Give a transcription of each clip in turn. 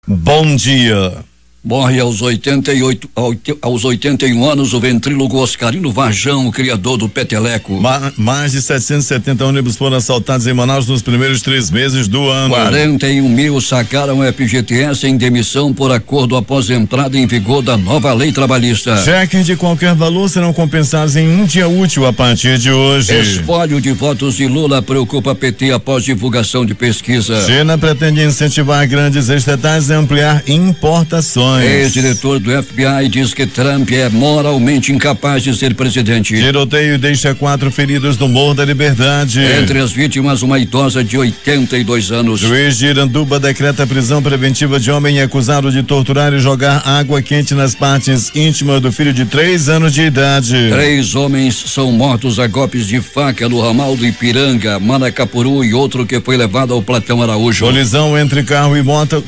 Bom dia. Morre aos 81 anos o ventrílogo Oscarino Varjão, criador do Peteleco. Mais de 770 ônibus foram assaltados em Manaus nos primeiros 3 meses do ano. 41 mil sacaram FGTS em demissão por acordo após a entrada em vigor da nova lei trabalhista. Cheques de qualquer valor serão compensados em um dia útil a partir de hoje. Espólio de votos de Lula preocupa PT após divulgação de pesquisa. China pretende incentivar grandes estatais e ampliar importações. Ex-diretor do FBI diz que Trump é moralmente incapaz de ser presidente. Tiroteio deixa 4 feridos no Morro da Liberdade. Entre as vítimas, uma idosa de 82 anos. Juiz de Iranduba decreta prisão preventiva de homem acusado de torturar e jogar água quente nas partes íntimas do filho de 3 anos de idade. 3 homens são mortos a golpes de faca no ramal do Ipiranga, Manacapuru, e outro que foi levado ao Platão Araújo. Colisão entre carro e moto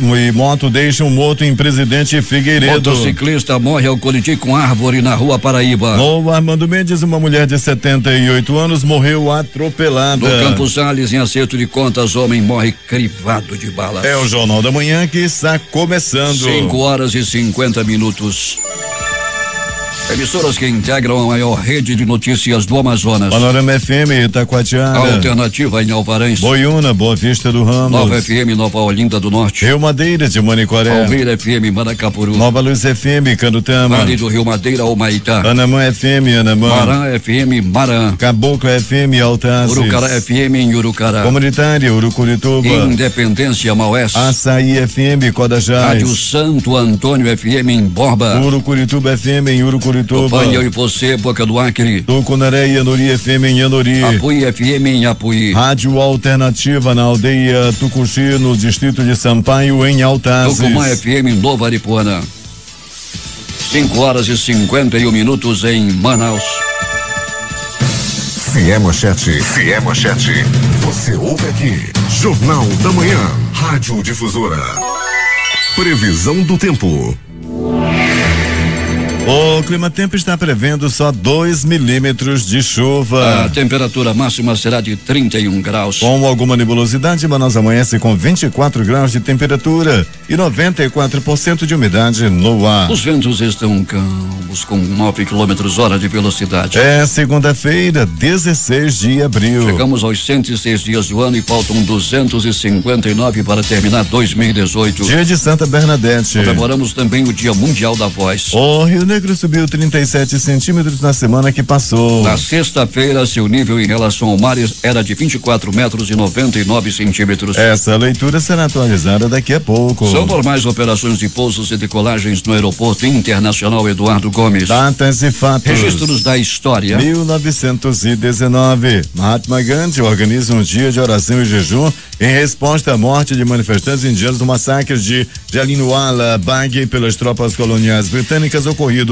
deixa um morto em Presidente Figueiredo. Motociclista morre ao colidir com árvore na Rua Paraíba. No Armando Mendes, uma mulher de 78 anos morreu atropelada. No Campos Sales, em acerto de contas, homem morre crivado de balas. É o Jornal da Manhã que está começando. 5:50. Emissoras que integram a maior rede de notícias do Amazonas. Panorama FM, Itacoatiara. Alternativa em Alvarães. Boiúna, Boa Vista do Ramos. Nova FM, Nova Olinda do Norte. Rio Madeira de Manicoré. Palmeira FM, Manacapuru. Nova Luz FM, Candutama. Vale do Rio Madeira, Humaitá. Anamã FM, Anamã. Marã FM, Marã. Caboclo FM, Altazes. Urucará FM, em Urucará. Comunitária, Urucurituba. Independência, Maués. Açaí FM, Codajás. Rádio Santo Antônio FM, em Borba. Urucurituba FM, em Urucurituba. Companhia e você, Boca do Acre. Tucunaré e Anuri FM em Anuri. Apuí FM em Apuí. Rádio Alternativa na aldeia Tucuxi, no distrito de Sampaio, em Altazes. Tucumã FM em Nova Aripuana. 5:51 em Manaus. Se é manchete. Você ouve aqui. Jornal da Manhã. Rádio Difusora. Previsão do tempo. O Climatempo está prevendo só 2 milímetros de chuva. A temperatura máxima será de 31 graus. Com alguma nebulosidade, Manaus amanhece com 24 graus de temperatura e 94% de umidade no ar. Os ventos estão calmos, com 9 km/h de velocidade. É segunda-feira, 16 de abril. Chegamos aos 106 dias do ano e faltam 259 para terminar 2018. Dia de Santa Bernadette. Comemoramos também o Dia Mundial da Voz. O Rio Negro subiu 37 centímetros na semana que passou. Na sexta-feira, seu nível em relação ao mar era de 24 metros e 99 centímetros. Essa leitura será atualizada daqui a pouco. São normais operações de pousos e decolagens no Aeroporto Internacional Eduardo Gomes. Datas e fatos. Registros da história. 1919. Mahatma Gandhi organiza um dia de oração e jejum em resposta à morte de manifestantes indianos no massacre de Jallianwala Bagh pelas tropas coloniais britânicas ocorrido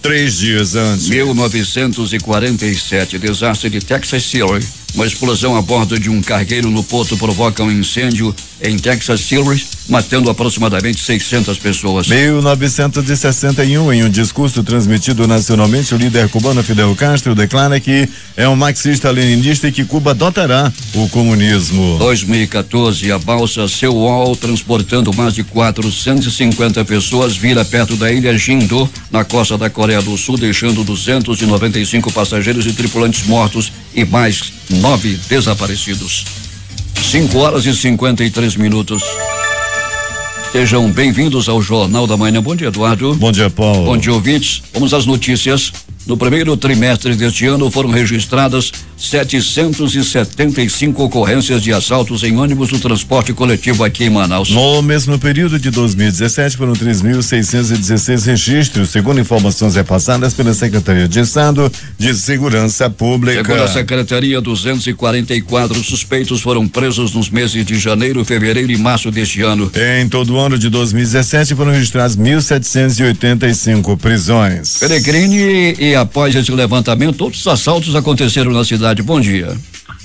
3 dias antes. 1947, desastre de Texas City. Uma explosão a bordo de um cargueiro no porto provoca um incêndio em Texas City, matando aproximadamente 600 pessoas. 1961, em um discurso transmitido nacionalmente, o líder cubano Fidel Castro declara que é um marxista-leninista e que Cuba adotará o comunismo. 2014, a balsa Sewol, transportando mais de 450 pessoas, vira perto da ilha Jindo, na costa da Coreia do Sul, deixando 295 passageiros e tripulantes mortos e mais 9 desaparecidos. 5:53. Sejam bem-vindos ao Jornal da Manhã. Bom dia, Eduardo. Bom dia, Paulo. Bom dia, ouvintes. Vamos às notícias. No primeiro trimestre deste ano foram registradas 775 ocorrências de assaltos em ônibus do transporte coletivo aqui em Manaus. No mesmo período de 2017 foram 3.616 registros, segundo informações repassadas pela Secretaria de Estado de Segurança Pública. Segundo a Secretaria, 244 suspeitos foram presos nos meses de janeiro, fevereiro e março deste ano. Em todo o ano de 2017 foram registradas 1.785 prisões. Peregrini, e após esse levantamento, outros assaltos aconteceram na cidade. Bom dia.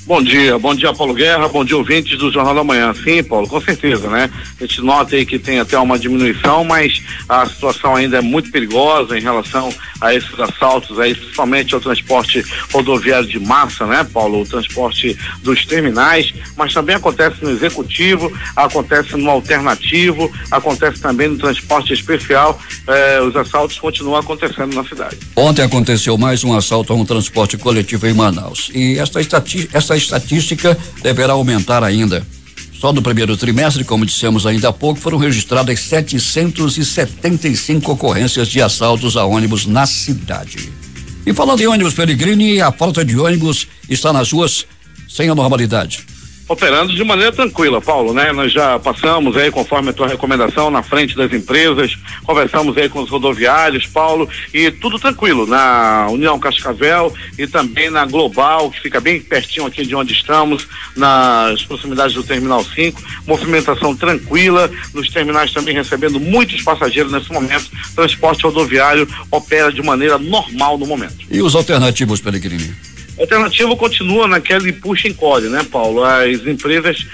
Bom dia Paulo Guerra, bom dia ouvintes do Jornal da Manhã. Sim, Paulo, com certeza, né? A gente nota aí que tem até uma diminuição, mas a situação ainda é muito perigosa em relação a esses assaltos aí, principalmente ao transporte rodoviário de massa, né, Paulo? O transporte dos terminais, mas também acontece no executivo, acontece no alternativo, acontece também no transporte especial. Os assaltos continuam acontecendo na cidade. Ontem aconteceu mais um assalto a um transporte coletivo em Manaus. E essa estatística deverá aumentar ainda. Só no primeiro trimestre, como dissemos ainda há pouco, foram registradas 775 ocorrências de assaltos a ônibus na cidade. E falando em ônibus, Pellegrini, a frota de ônibus está nas ruas sem a normalidade. Operando de maneira tranquila, Paulo, né? Nós já passamos aí, conforme a tua recomendação, na frente das empresas, conversamos aí com os rodoviários, Paulo, e tudo tranquilo, na União Cascavel e também na Global, que fica bem pertinho aqui de onde estamos, nas proximidades do Terminal 5, movimentação tranquila, nos terminais também recebendo muitos passageiros nesse momento, transporte rodoviário opera de maneira normal no momento. E os alternativos, Pellegrini? A alternativa continua naquele puxa e encolhe, né, Paulo? As empresas,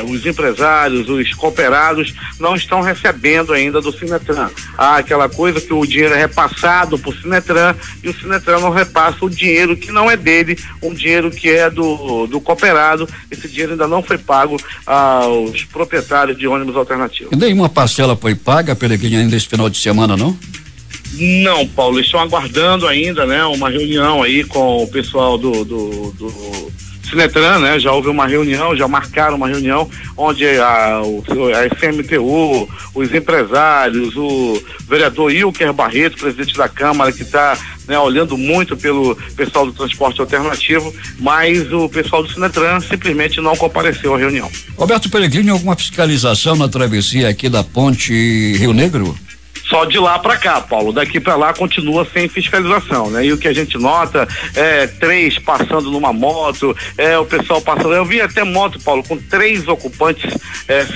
os empresários, os cooperados não estão recebendo ainda do Sinetran. Há aquela coisa que o dinheiro é repassado por Sinetran e o Sinetran não repassa o dinheiro que não é dele, um dinheiro que é do cooperado. Esse dinheiro ainda não foi pago aos proprietários de ônibus alternativos. E nenhuma parcela foi paga, Pellegrini, ainda esse final de semana, não? Não, Paulo, estão aguardando ainda, né, uma reunião aí com o pessoal do Sinetran, né? Já houve uma reunião, já marcaram uma reunião onde a FMTU, os empresários, o vereador Ilker Barreto, presidente da Câmara, que está, né, olhando muito pelo pessoal do transporte alternativo, mas o pessoal do Sinetran simplesmente não compareceu à reunião. Roberto Pellegrini, alguma fiscalização na travessia aqui da Ponte Rio Negro? Só de lá para cá, Paulo, daqui para lá continua sem fiscalização, né? E o que a gente nota é 3 passando numa moto, o pessoal passando, eu vi até moto, Paulo, com 3 ocupantes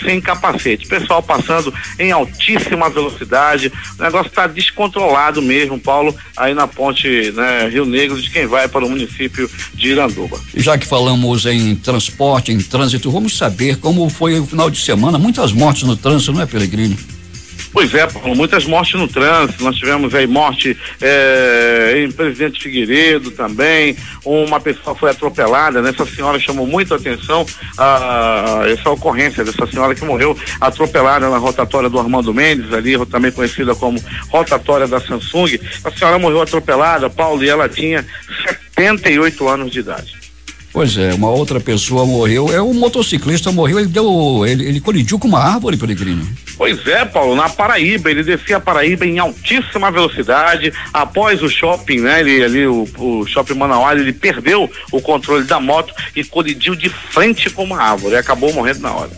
sem capacete, pessoal passando em altíssima velocidade, o negócio está descontrolado mesmo, Paulo, aí na ponte, né, Rio Negro, de quem vai para o município de Iranduba. Já que falamos em transporte, em trânsito, vamos saber como foi o final de semana, muitas mortes no trânsito, não é, Pellegrini? Pois é, Paulo, muitas mortes no trânsito, nós tivemos aí morte em Presidente Figueiredo também, uma pessoa foi atropelada, né? Essa senhora chamou muito a atenção essa ocorrência dessa senhora que morreu atropelada na rotatória do Armando Mendes, ali também conhecida como rotatória da Samsung. A senhora morreu atropelada, Paulo, e ela tinha 78 anos de idade. Pois é, uma outra pessoa morreu, um motociclista morreu, ele colidiu com uma árvore, Pellegrini. Pois é, Paulo, na Paraíba, ele descia a Paraíba em altíssima velocidade, após o shopping, né, o shopping Manauara, ele perdeu o controle da moto e colidiu de frente com uma árvore e acabou morrendo na hora.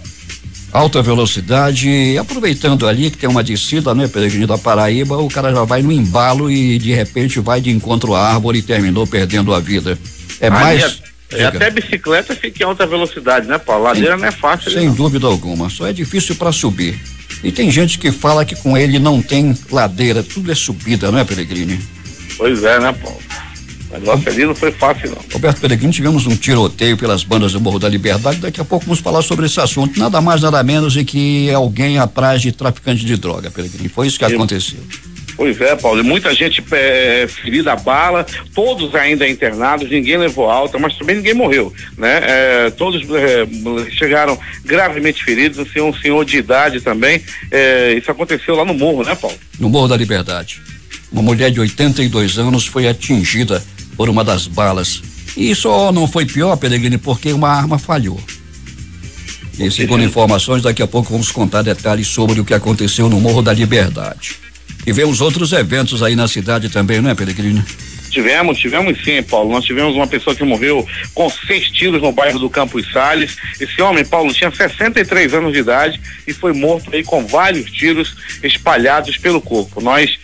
Alta velocidade, aproveitando ali que tem uma descida, né, Pellegrini, da Paraíba, o cara já vai no embalo e de repente vai de encontro à árvore e terminou perdendo a vida. Até bicicleta fica em alta velocidade, né, Paulo? Ladeira não é fácil. Sem dúvida alguma, só é difícil para subir. E tem gente que fala que com ele não tem ladeira, tudo é subida, não é, Pellegrini? Pois é, né, Paulo? O negócio ali não foi fácil, não. Roberto Pellegrini, tivemos um tiroteio pelas bandas do Morro da Liberdade, daqui a pouco vamos falar sobre esse assunto, nada mais, nada menos de que alguém atrás de traficante de droga, Pellegrini, foi isso que aconteceu. Pois é, Paulo, muita gente ferida a bala, todos ainda internados, ninguém levou alta, mas também ninguém morreu, né? Todos chegaram gravemente feridos, um senhor de idade também, isso aconteceu lá no morro, né, Paulo? No Morro da Liberdade, uma mulher de 82 anos foi atingida por uma das balas, e só não foi pior, Pellegrini, porque uma arma falhou. E segundo informações, daqui a pouco vamos contar detalhes sobre o que aconteceu no Morro da Liberdade. E vemos outros eventos aí na cidade também, não é, Pellegrini? Tivemos sim, Paulo. Nós tivemos uma pessoa que morreu com 6 tiros no bairro do Campos Sales. Esse homem, Paulo, tinha 63 anos de idade e foi morto aí com vários tiros espalhados pelo corpo. Nós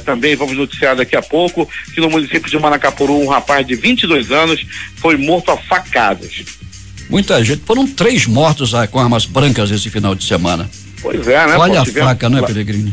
também vamos noticiar daqui a pouco que no município de Manacapuru, um rapaz de 22 anos foi morto a facadas. Muita gente, foram 3 mortos com armas brancas esse final de semana. Pois é, né? Olha a faca, não é, Pellegrini?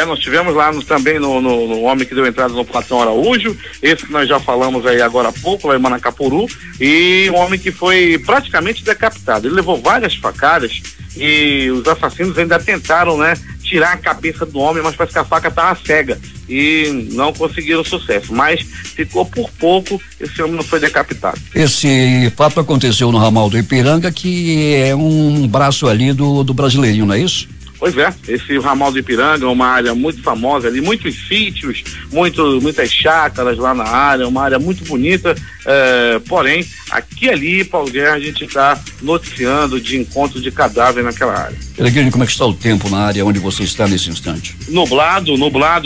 Nós tivemos lá também no homem que deu entrada no Platão Araújo, esse que nós já falamos aí agora há pouco, lá em Manacapuru, e um homem que foi praticamente decapitado. Ele levou várias facadas e os assassinos ainda tentaram, né, tirar a cabeça do homem, mas parece que a faca estava cega e não conseguiram sucesso, mas ficou por pouco, esse homem não foi decapitado. Esse fato aconteceu no ramal do Ipiranga, que é um braço ali do Brasileirinho, não é isso? Pois é, esse ramal do Ipiranga é uma área muito famosa ali, muitos sítios, muitas chácaras lá na área, uma área muito bonita, porém, aqui ali, Paulo Guerra, a gente está noticiando de encontro de cadáver naquela área. Peregrino, como é que está o tempo na área onde você está nesse instante? Nublado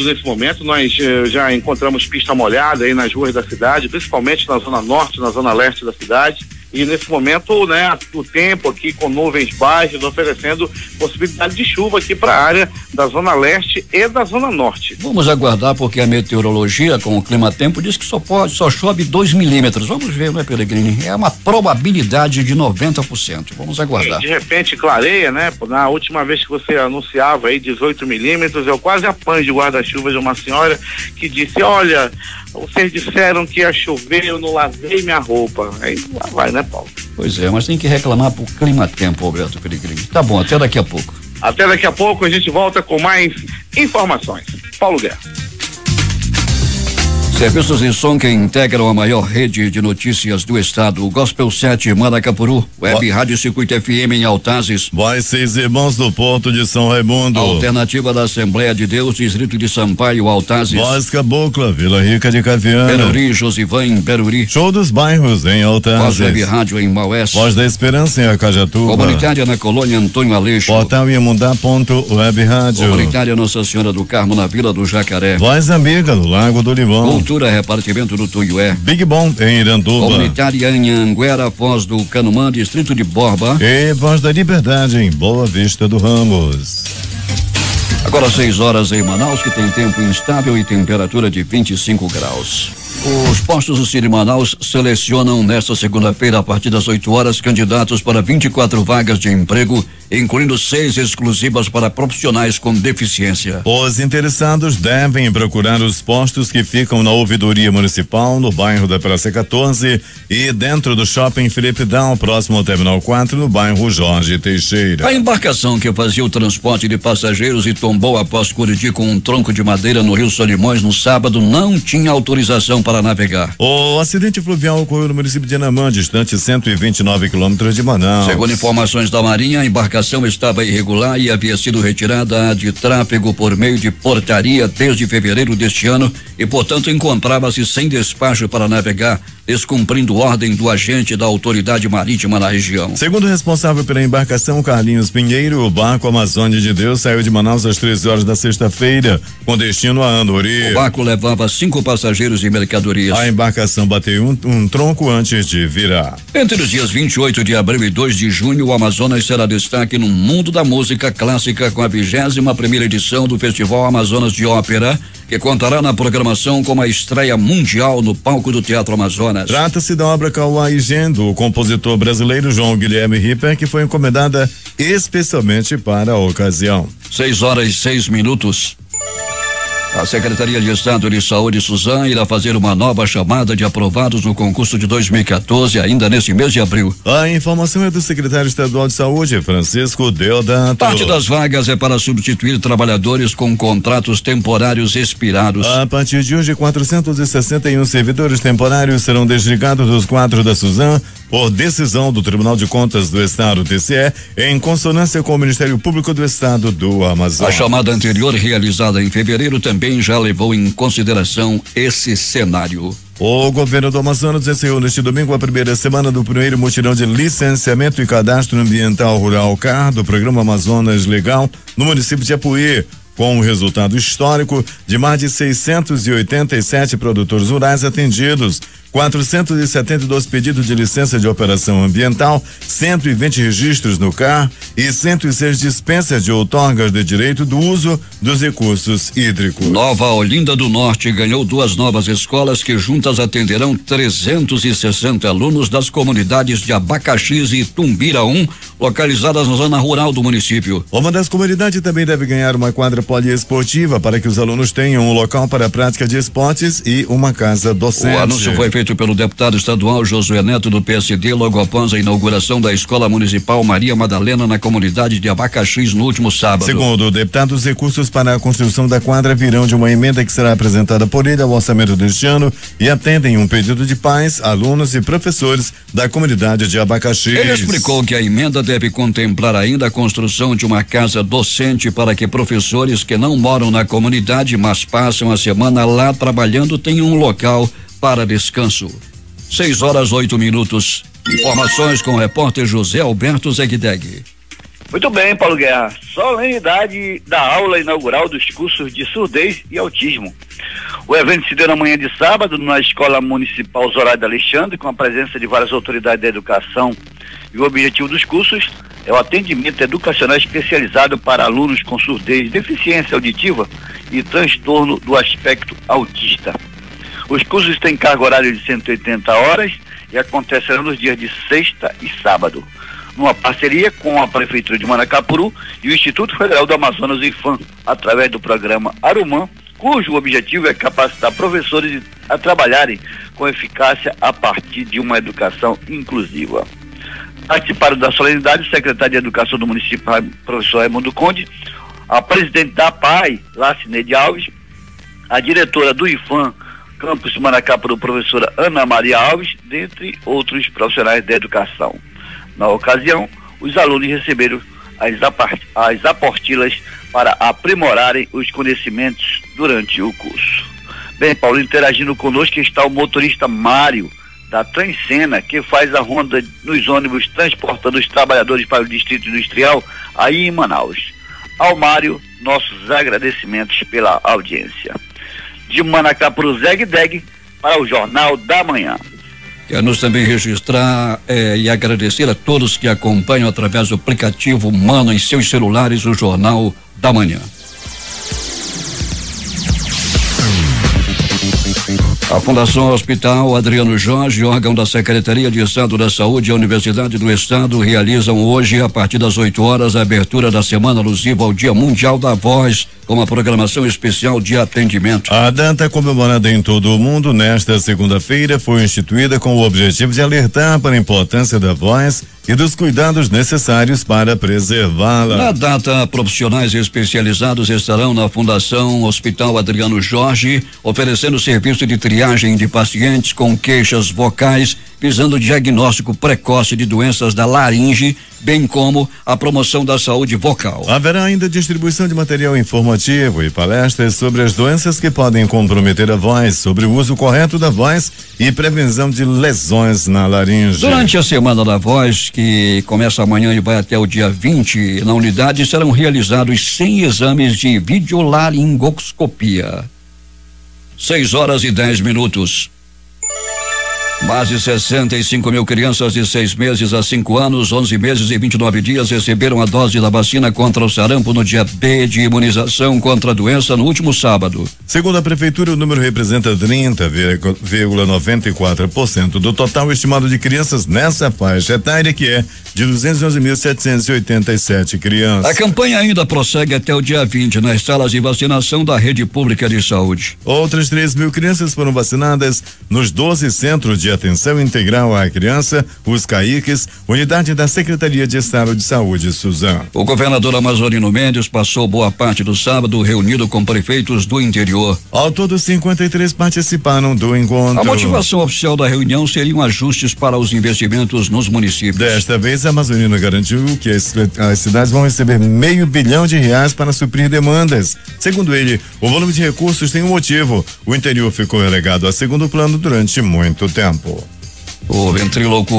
nesse momento, nós já encontramos pista molhada aí nas ruas da cidade, principalmente na zona norte, na zona leste da cidade. E nesse momento, né, o tempo aqui com nuvens baixas oferecendo possibilidade de chuva aqui para a área da zona leste e da zona norte. Vamos aguardar, porque a meteorologia com o clima-tempo diz que só chove 2 milímetros. Vamos ver, né, Peregrini? É uma probabilidade de 90%. Vamos aguardar. De repente clareia, né? Na última vez que você anunciava aí 18 milímetros, eu quase apanho de guarda-chuva de uma senhora que disse: olha, vocês disseram que ia chover, eu não lavei minha roupa. Aí lá vai, né, Paulo? Pois é, mas tem que reclamar pro clima-tempo, Alberto Peregrini. Tá bom, até daqui a pouco. Até daqui a pouco a gente volta com mais informações. Paulo Guerra. Serviços de som que integram a maior rede de notícias do estado, o Gospel 7 Manacapuru, Web Rádio Circuito FM em Altazes. Voz Seis Irmãos do Porto de São Raimundo. Alternativa da Assembleia de Deus, Distrito de Sampaio, Altazes. Voz Cabocla, Vila Rica de Caviana. Beruri, Josivan em Beruri. Show dos Bairros em Altazes. Voz Web Rádio em Maués. Voz da Esperança em Acajatuba. Comunitária na Colônia Antônio Aleixo. Portal Iamundá.web Rádio. Comunitária Nossa Senhora do Carmo na Vila do Jacaré. Voz Amiga no Lago do Limão. Cultura, repartimento do Tuiué. Big Bom em Iranduba. Comunitária em Anguera, Foz do Canumã, Distrito de Borba. E Voz da Liberdade em Boa Vista do Ramos. Agora 6 horas em Manaus, que tem tempo instável e temperatura de 25 graus. Os postos do Cine Manaus selecionam nesta segunda-feira, a partir das 8 horas, candidatos para 24 vagas de emprego, incluindo 6 exclusivas para profissionais com deficiência. Os interessados devem procurar os postos que ficam na ouvidoria municipal, no bairro da Praça 14 e dentro do shopping Felipe Dal, próximo ao Terminal 4, no bairro Jorge Teixeira. A embarcação que fazia o transporte de passageiros e tombou após colidir com um tronco de madeira no Rio Solimões no sábado não tinha autorização para navegar. O acidente fluvial ocorreu no município de Anamã, distante 129 quilômetros de Manaus. Segundo informações da Marinha, a embarcação estava irregular e havia sido retirada de tráfego por meio de portaria desde fevereiro deste ano e, portanto, encontrava-se sem despacho para navegar, descumprindo ordem do agente da autoridade marítima na região. Segundo o responsável pela embarcação, Carlinhos Pinheiro, o barco Amazônia de Deus saiu de Manaus às 13 horas da sexta-feira, com destino a Andori. O barco levava 5 passageiros e mercadorias. A embarcação bateu um tronco antes de virar. Entre os dias 28 de abril e 2 de junho, o Amazonas será destaque no mundo da música clássica com a 21ª edição do Festival Amazonas de Ópera, que contará na programação com a estreia mundial no palco do Teatro Amazonas. Trata-se da obra Kauai Gen, do compositor brasileiro João Guilherme Ripper, que foi encomendada especialmente para a ocasião. 6 horas e 6 minutos. A Secretaria de Estado de Saúde, Suzan, irá fazer uma nova chamada de aprovados no concurso de 2014, ainda neste mês de abril. A informação é do secretário estadual de Saúde, Francisco Deodato. Parte das vagas é para substituir trabalhadores com contratos temporários expirados. A partir de hoje, 461 servidores temporários serão desligados dos quadros da Suzan por decisão do Tribunal de Contas do Estado, TCE, em consonância com o Ministério Público do Estado do Amazonas. A chamada anterior, realizada em fevereiro, também já levou em consideração esse cenário. O governo do Amazonas encerrou neste domingo a primeira semana do primeiro mutirão de licenciamento e cadastro ambiental rural CAR do Programa Amazonas Legal no município de Apuí, com um resultado histórico de mais de 687 produtores rurais atendidos, 472 pedidos de licença de operação ambiental, 120 registros no CAR e 106 dispensas de outorgas de direito do uso dos recursos hídricos. Nova Olinda do Norte ganhou 2 novas escolas que juntas atenderão 360 alunos das comunidades de Abacaxis e Tumbira 1, localizadas na zona rural do município. Uma das comunidades também deve ganhar uma quadra poliesportiva para que os alunos tenham um local para a prática de esportes e uma casa docente. O anúncio foi feito pelo deputado estadual Josué Neto do PSD logo após a inauguração da Escola Municipal Maria Madalena na comunidade de Abacaxis no último sábado. Segundo o deputado, os recursos para a construção da quadra virão de uma emenda que será apresentada por ele ao orçamento deste ano e atendem um pedido de pais, alunos e professores da comunidade de Abacaxis. Ele explicou que a emenda deve contemplar ainda a construção de uma casa docente para que professores que não moram na comunidade, mas passam a semana lá trabalhando, tenham um local para descanso. 6:08. Informações com o repórter José Alberto Zegdeg. Muito bem, Paulo Guerra. Solenidade da aula inaugural dos cursos de surdez e autismo. O evento se deu na manhã de sábado na Escola Municipal Zoraide Alexandre, com a presença de várias autoridades da educação. E o objetivo dos cursos é o atendimento educacional especializado para alunos com surdez, deficiência auditiva e transtorno do aspecto autista. Os cursos têm carga horária de 180 horas e acontecerão nos dias de sexta e sábado, numa parceria com a Prefeitura de Manacapuru e o Instituto Federal do Amazonas, IFAM, através do programa Arumã, cujo objetivo é capacitar professores a trabalharem com eficácia a partir de uma educação inclusiva. Participaram da solenidade o secretário de Educação do município, professor Raimundo Conde, a presidente da PAI, Lacineide Alves, a diretora do IFAM, Campus Manacapuru, professora Ana Maria Alves, dentre outros profissionais da educação. Na ocasião, os alunos receberam as apostilas para aprimorarem os conhecimentos durante o curso. Bem, Paulo, interagindo conosco está o motorista Mário, da Transcena, que faz a ronda nos ônibus transportando os trabalhadores para o Distrito Industrial, aí em Manaus. Ao Mário, nossos agradecimentos pela audiência. De Manacapuru, Zegdeg, para o Jornal da Manhã. Queremos também registrar e agradecer a todos que acompanham através do aplicativo Mano em seus celulares o Jornal da Manhã. A Fundação Hospital Adriano Jorge, órgão da Secretaria de Estado da Saúde e a Universidade do Estado, realizam hoje, a partir das 8 horas, a abertura da semana alusiva ao Dia Mundial da Voz, com uma programação especial de atendimento. A data, comemorada em todo o mundo nesta segunda-feira, foi instituída com o objetivo de alertar para a importância da voz e dos cuidados necessários para preservá-la. Na data, profissionais especializados estarão na Fundação Hospital Adriano Jorge, oferecendo serviço de triagem de pacientes com queixas vocais, visando o diagnóstico precoce de doenças da laringe, bem como a promoção da saúde vocal. Haverá ainda distribuição de material informativo e palestras sobre as doenças que podem comprometer a voz, sobre o uso correto da voz e prevenção de lesões na laringe. Durante a Semana da Voz, que começa amanhã e vai até o dia 20, na unidade serão realizados 100 exames de videolaringoscopia. 6:10. Mais de 65 mil crianças de 6 meses a 5 anos, 11 meses e 29 dias receberam a dose da vacina contra o sarampo no dia B de imunização contra a doença no último sábado. Segundo a Prefeitura, o número representa 30,94% do total estimado de crianças nessa faixa etária, que é de 211.787 crianças. A campanha ainda prossegue até o dia 20 nas salas de vacinação da Rede Pública de Saúde. Outras 3 mil crianças foram vacinadas nos 12 centros de atenção integral à criança, os CAICs, unidade da Secretaria de Estado de Saúde, Suzano. O governador Amazonino Mendes passou boa parte do sábado reunido com prefeitos do interior. Ao todo, 53 participaram do encontro. A motivação oficial da reunião seriam ajustes para os investimentos nos municípios. Desta vez, a Amazonino garantiu que as cidades vão receber R$500 bilhão para suprir demandas. Segundo ele, o volume de recursos tem um motivo. O interior ficou relegado a segundo plano durante muito tempo. O ventríloco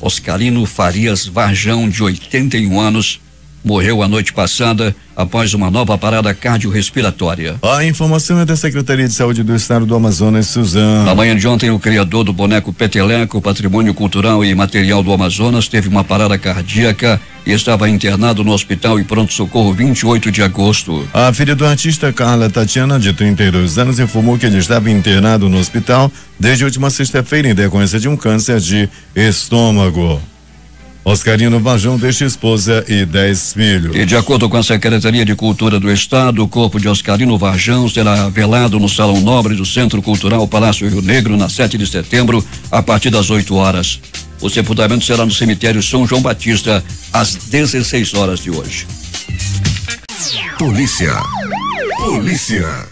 Oscarino Farias Varjão, de 81 anos, morreu a noite passada após uma nova parada cardiorrespiratória. A informação é da Secretaria de Saúde do Estado do Amazonas, Suzano. Na manhã de ontem, o criador do boneco Peteleco, patrimônio cultural e material do Amazonas, teve uma parada cardíaca e estava internado no hospital e pronto-socorro 28 de agosto. A filha do artista, Carla Tatiana, de 32 anos, informou que ele estava internado no hospital desde a última sexta-feira em decorrência de um câncer de estômago. Oscarino Vajão deixa esposa e 10 filhos. E de acordo com a Secretaria de Cultura do Estado, o corpo de Oscarino Vajão será velado no Salão Nobre do Centro Cultural Palácio Rio Negro, na 7 de setembro, a partir das 8 horas. O sepultamento será no cemitério São João Batista, às 16 horas de hoje. Polícia.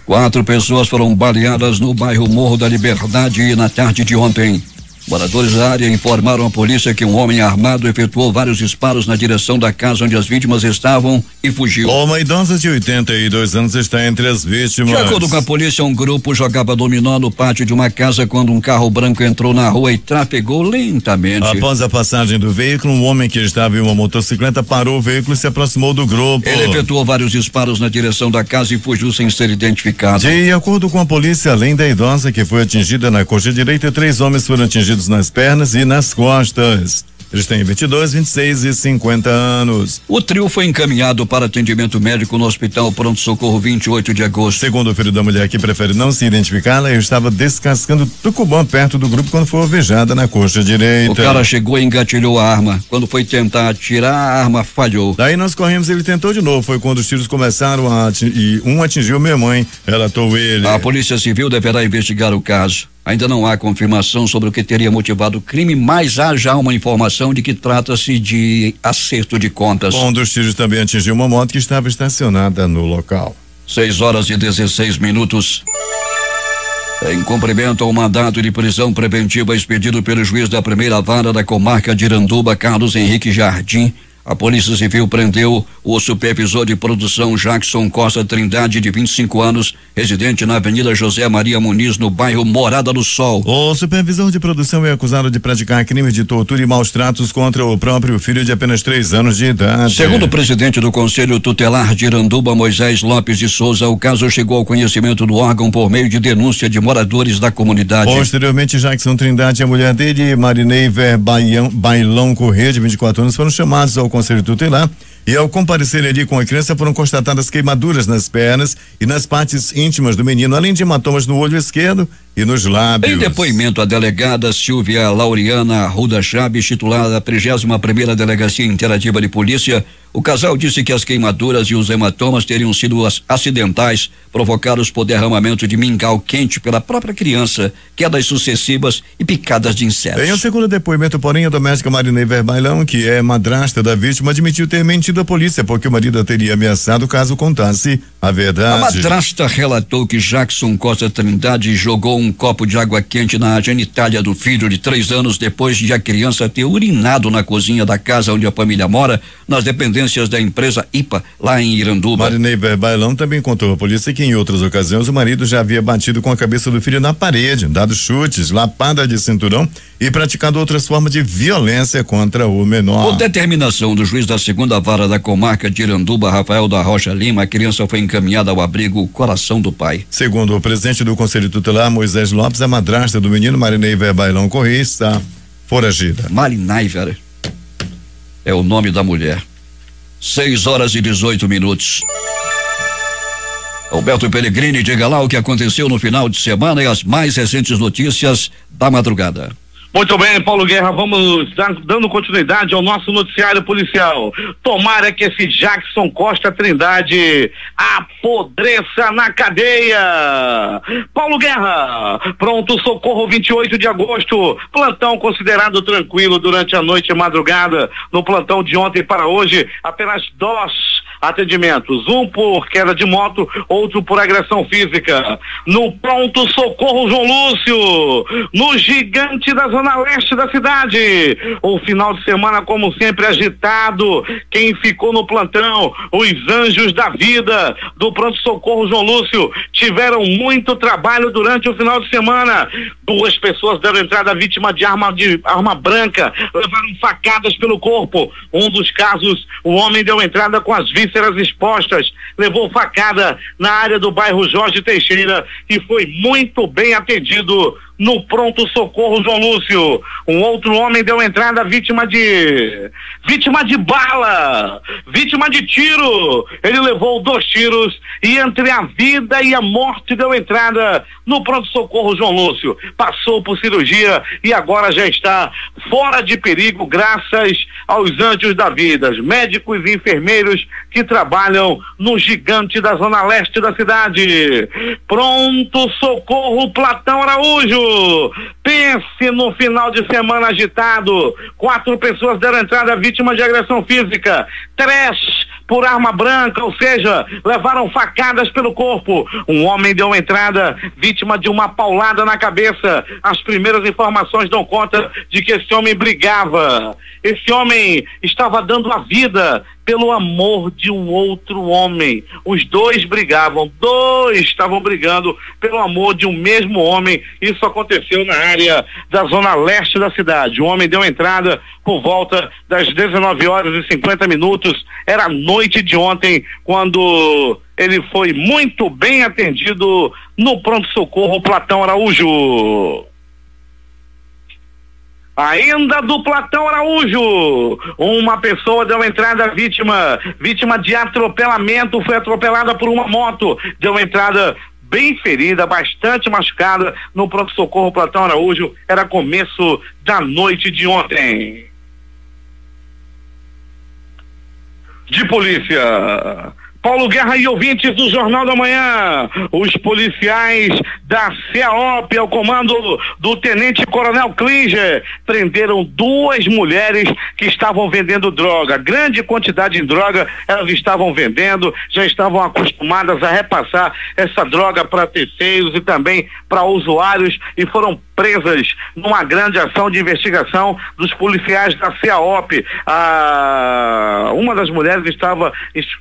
4 pessoas foram baleadas no bairro Morro da Liberdade na tarde de ontem. Moradores da área informaram à polícia que um homem armado efetuou vários disparos na direção da casa onde as vítimas estavam e fugiu. Uma idosa de 82 anos está entre as vítimas. De acordo com a polícia, um grupo jogava dominó no pátio de uma casa quando um carro branco entrou na rua e trafegou lentamente. Após a passagem do veículo, um homem que estava em uma motocicleta parou o veículo e se aproximou do grupo. Ele efetuou vários disparos na direção da casa e fugiu sem ser identificado. De acordo com a polícia, além da idosa que foi atingida na coxa direita, 3 homens foram atingidos nas pernas e nas costas. Eles têm 22, 26 e 50 anos. O trio foi encaminhado para atendimento médico no Hospital Pronto Socorro 28 de agosto. Segundo o filho da mulher, que prefere não se identificar, ela estava descascando tucumã perto do grupo quando foi alvejada na coxa direita. O cara chegou e engatilhou a arma. Quando foi tentar atirar, a arma falhou. Daí nós corremos, ele tentou de novo. Foi quando os tiros começaram e um atingiu minha mãe, relatou ele. A Polícia Civil deverá investigar o caso. Ainda não há confirmação sobre o que teria motivado o crime, mas há já uma informação de que trata-se de acerto de contas. Um dos tiros também atingiu uma moto que estava estacionada no local. 6 horas e 16 minutos. Em cumprimento ao mandado de prisão preventiva expedido pelo juiz da primeira vara da comarca de Iranduba, Carlos Henrique Jardim, a Polícia Civil prendeu o supervisor de produção Jackson Costa Trindade, de 25 anos, residente na Avenida José Maria Muniz, no bairro Morada do Sol. O supervisor de produção é acusado de praticar crimes de tortura e maus tratos contra o próprio filho de apenas 3 anos de idade. Segundo o presidente do Conselho Tutelar de Iranduba, Moisés Lopes de Souza, o caso chegou ao conhecimento do órgão por meio de denúncia de moradores da comunidade. Posteriormente, Jackson Trindade e a mulher dele, Marineiver Bailão Corrêa, de 24 anos, foram chamados ao Conselho Tutelar e, ao comparecerem ali com a criança, foram constatadas queimaduras nas pernas e nas partes íntimas do menino, além de hematomas no olho esquerdo e nos lábios. Em depoimento, a delegada Silvia Lauriana Arruda Chaves, titular da 31ª Delegacia Interativa de Polícia, o casal disse que as queimaduras e os hematomas teriam sido acidentais, provocados por derramamento de mingau quente pela própria criança, quedas sucessivas e picadas de insetos. Em um segundo depoimento, porém, a doméstica Marineiver Bailão, que é madrasta da vítima, admitiu ter mentido à polícia porque o marido a teria ameaçado caso contasse a verdade. A madrasta relatou que Jackson Costa Trindade jogou um copo de água quente na genitália do filho de 3 anos depois de a criança ter urinado na cozinha da casa onde a família mora, nas dependências da empresa IPA, lá em Iranduba. Marineiver Bailão também contou à polícia que em outras ocasiões o marido já havia batido com a cabeça do filho na parede, dado chutes, lapada de cinturão e praticado outras formas de violência contra o menor. Por determinação do juiz da 2ª Vara da comarca de Iranduba, Rafael da Rocha Lima, a criança foi encaminhada ao abrigo Coração do Pai. Segundo o presidente do Conselho Tutelar, Moisés Lopes, a madrasta do menino, Marineiver Bailão Corrêa, está foragida. Marineiver é o nome da mulher. 6 horas e 18 minutos. Alberto Pellegrini, diga lá o que aconteceu no final de semana e as mais recentes notícias da madrugada. Muito bem, Paulo Guerra, vamos dando continuidade ao nosso noticiário policial. Tomara que esse Jackson Costa Trindade apodreça na cadeia. Paulo Guerra, Pronto Socorro 28 de agosto, plantão considerado tranquilo durante a noite e madrugada. No plantão de ontem para hoje, apenas 2 atendimentos, um por queda de moto, outro por agressão física. No Pronto Socorro João Lúcio, no Gigante da Zona Leste da cidade. O final de semana, como sempre, agitado. Quem ficou no plantão, os anjos da vida do Pronto Socorro João Lúcio, tiveram muito trabalho durante o final de semana. 2 pessoas deram entrada vítima de arma branca, levaram facadas pelo corpo. Um dos casos, o homem deu entrada com as vísceras expostas, levou facada na área do bairro Jorge Teixeira e foi muito bem atendido no pronto-socorro João Lúcio. Um outro homem deu entrada vítima de bala, vítima de tiro. Ele levou 2 tiros e entre a vida e a morte deu entrada no pronto-socorro João Lúcio. Passou por cirurgia e agora já está fora de perigo graças aos anjos da vida, médicos e enfermeiros que trabalham no gigante da zona leste da cidade. Pronto-socorro Platão Araújo. Pense no final de semana agitado. 4 pessoas deram entrada vítimas de agressão física. 3 por arma branca, ou seja, levaram facadas pelo corpo. Um homem deu entrada vítima de uma paulada na cabeça. As primeiras informações dão conta de que esse homem brigava. Esse homem estava dando a vida pelo amor de um outro homem. Os 2 brigavam, 2 estavam brigando pelo amor de um mesmo homem. Isso aconteceu na área da zona leste da cidade. O homem deu entrada por volta das 19h50. Era a noite de ontem, quando ele foi muito bem atendido no pronto-socorro Platão Araújo. Ainda do Platão Araújo, uma pessoa deu entrada vítima de atropelamento, foi atropelada por uma moto, deu entrada bem ferida, bastante machucada no pronto-socorro Platão Araújo. Era começo da noite de ontem. De polícia, Paulo Guerra e ouvintes do Jornal da Manhã, os policiais da CEAOP, ao comando do Tenente Coronel Klinger, prenderam 2 mulheres que estavam vendendo droga, grande quantidade de droga elas estavam vendendo, já estavam acostumadas a repassar essa droga para terceiros e também para usuários, e foram presas numa grande ação de investigação dos policiais da CEAOP. Uma das mulheres estava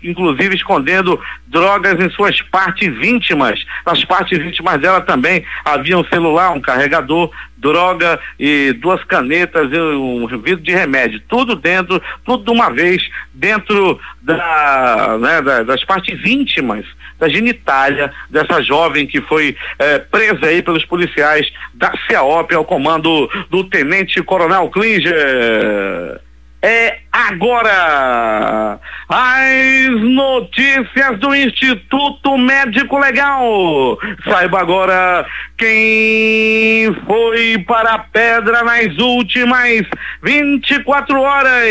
inclusive escondendo drogas em suas partes íntimas. Nas partes íntimas dela também havia um celular, um carregador, droga e 2 canetas e um vidro de remédio, tudo de uma vez, dentro das partes íntimas, da genitália dessa jovem que foi presa aí pelos policiais da CEAOP, ao comando do Tenente Coronel Klinger. É agora as notícias do Instituto Médico Legal. Saiba agora quem foi para a pedra nas últimas 24 horas.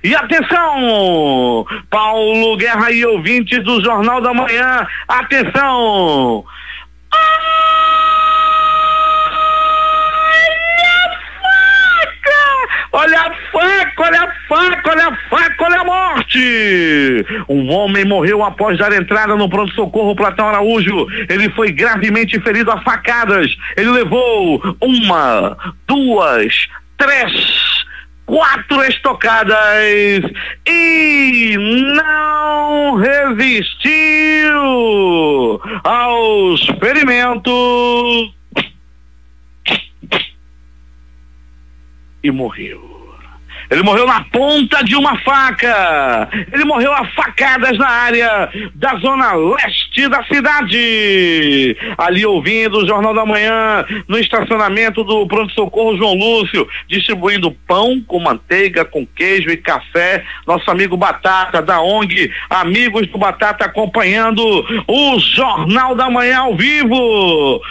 E atenção, Paulo Guerra e ouvintes do Jornal da Manhã, atenção. Olha a faca, olha a faca, olha a faca, olha a morte! Um homem morreu após dar entrada no pronto-socorro Platão Araújo. Ele foi gravemente ferido a facadas. Ele levou 1, 2, 3, 4 estocadas e não resistiu aos ferimentos e morreu. Ele morreu na ponta de uma faca. Ele morreu a facadas na área da zona leste da cidade. Ali ouvindo o Jornal da Manhã, no estacionamento do pronto-socorro João Lúcio, distribuindo pão com manteiga, com queijo e café. Nosso amigo Batata, da ONG Amigos do Batata, acompanhando o Jornal da Manhã ao vivo.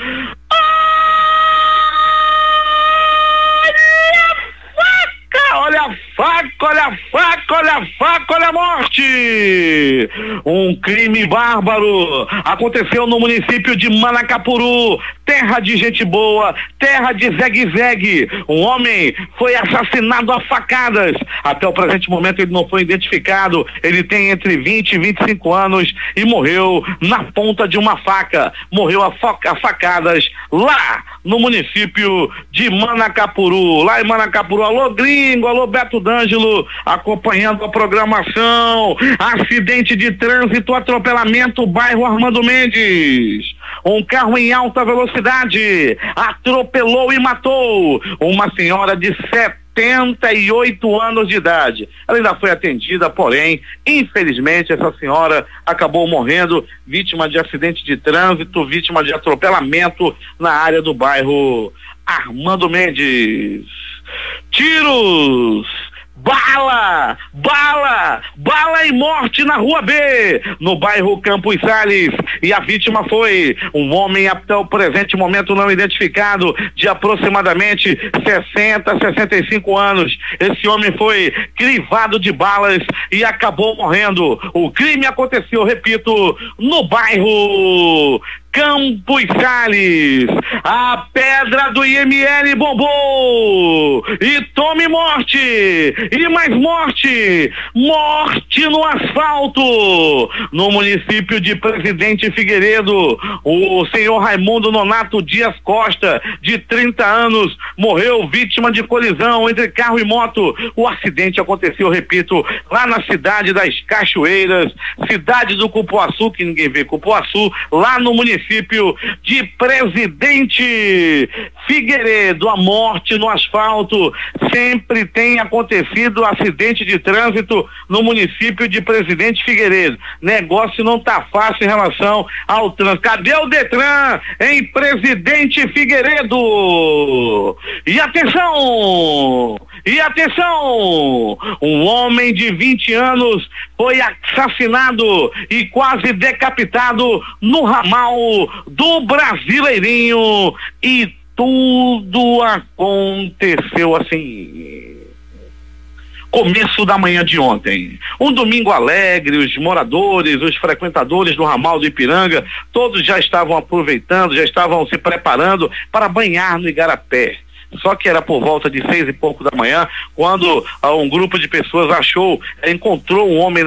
Olha a faca, olha a faca, olha a faca, olha a morte! Um crime bárbaro aconteceu no município de Manacapuru, terra de gente boa, terra de zegue-zegue. Um homem foi assassinado a facadas. Até o presente momento ele não foi identificado. Ele tem entre 20 e 25 anos e morreu na ponta de uma faca. Morreu a facadas lá no município de Manacapuru. Lá em Manacapuru. Alô, gringo, alô, Beto D'Angelo, acompanhando a programação. Acidente de trânsito, atropelamento, bairro Armando Mendes. Um carro em alta velocidade atropelou e matou uma senhora de 78 anos de idade. Ela ainda foi atendida, porém, infelizmente, essa senhora acabou morrendo, vítima de acidente de trânsito, vítima de atropelamento na área do bairro Armando Mendes. Tiros! Bala e morte na Rua B, no bairro Campos Sales, e a vítima foi um homem até o presente momento não identificado, de aproximadamente 65 anos. Esse homem foi crivado de balas e acabou morrendo. O crime aconteceu, repito, no bairro Campos Sales. A pedra do IML bombou e tome morte, e mais morte no asfalto, no município de Presidente Figueiredo. O senhor Raimundo Nonato Dias Costa, de 30 anos, morreu vítima de colisão entre carro e moto. O acidente aconteceu, repito, lá na cidade das Cachoeiras, cidade do Cupuaçu, que ninguém vê Cupuaçu, lá no município de Presidente Figueiredo. A morte no asfalto. Sempre tem acontecido acidente de trânsito no município de Presidente Figueiredo. Negócio não tá fácil em relação ao trânsito. Cadê o Detran em Presidente Figueiredo? E atenção! Um homem de 20 anos foi assassinado e quase decapitado no ramal do Brasileirinho, e tudo aconteceu assim, começo da manhã de ontem. Um domingo alegre, os moradores, os frequentadores do ramal do Ipiranga, todos já estavam aproveitando, já estavam se preparando para banhar no Igarapé. Só que era por volta de 6 e pouco da manhã, quando um grupo de pessoas encontrou um homem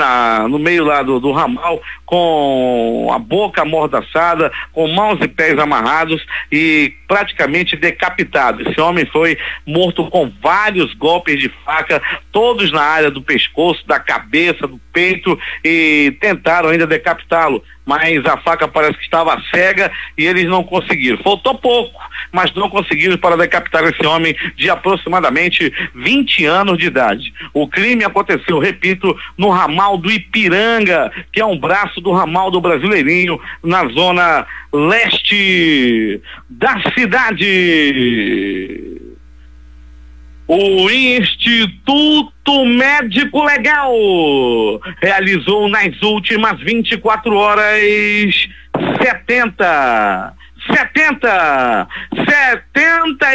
no meio lá do ramal, com a boca amordaçada, com mãos e pés amarrados e praticamente decapitado. Esse homem foi morto com vários golpes de faca, todos na área do pescoço, da cabeça, do peito, e tentaram ainda decapitá-lo, mas a faca parece que estava cega e eles não conseguiram. Faltou pouco, mas não conseguiram para decapitar esse homem de aproximadamente 20 anos de idade. O crime aconteceu, repito, no ramal do Ipiranga, que é um braço do ramal do Brasileirinho, na zona leste da cidade. O Instituto Médico Legal realizou nas últimas 24 horas 70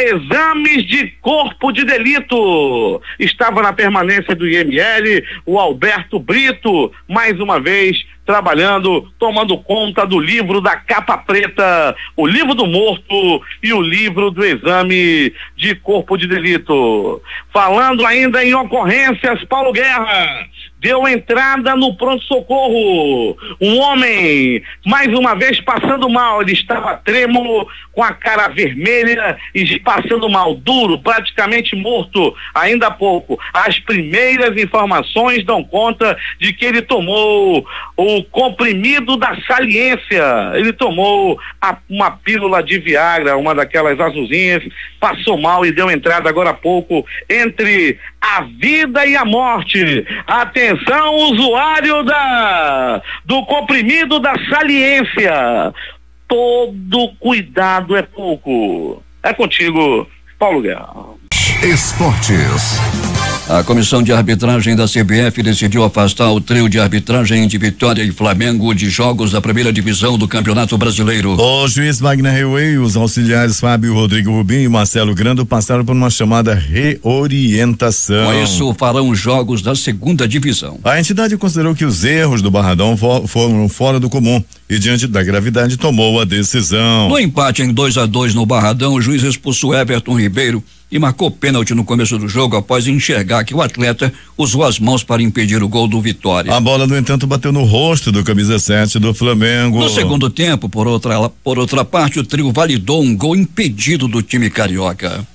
exames de corpo de delito. Estava na permanência do IML o Alberto Brito, mais uma vez trabalhando, tomando conta do livro da capa preta, o livro do morto e o livro do exame de corpo de delito. Falando ainda em ocorrências, Paulo Guerra deu entrada no pronto-socorro. Um homem, mais uma vez, passando mal. Ele estava trêmulo, com a cara vermelha e passando mal, duro, praticamente morto. Ainda há pouco, as primeiras informações dão conta de que ele tomou o comprimido da saliência. Ele tomou uma pílula de Viagra, uma daquelas azulzinhas, passou mal e deu entrada agora há pouco entre a vida e a morte. Atenção, usuário do comprimido da saliência. Todo cuidado é pouco. É contigo, Paulo Guerra. Esportes. A comissão de arbitragem da CBF decidiu afastar o trio de arbitragem de Vitória e Flamengo de jogos da primeira divisão do Campeonato Brasileiro. O juiz Wagner Reuei e os auxiliares Fábio Rodrigo Rubim e Marcelo Grando passaram por uma chamada reorientação. Com isso, farão jogos da segunda divisão. A entidade considerou que os erros do Barradão foram fora do comum e, diante da gravidade, tomou a decisão. No empate em 2-2 no Barradão, o juiz expulsou Everton Ribeiro e marcou pênalti no começo do jogo após enxergar que o atleta usou as mãos para impedir o gol do Vitória. A bola, no entanto, bateu no rosto do camisa 7 do Flamengo. No segundo tempo, por outra parte, o trio validou um gol impedido do time carioca.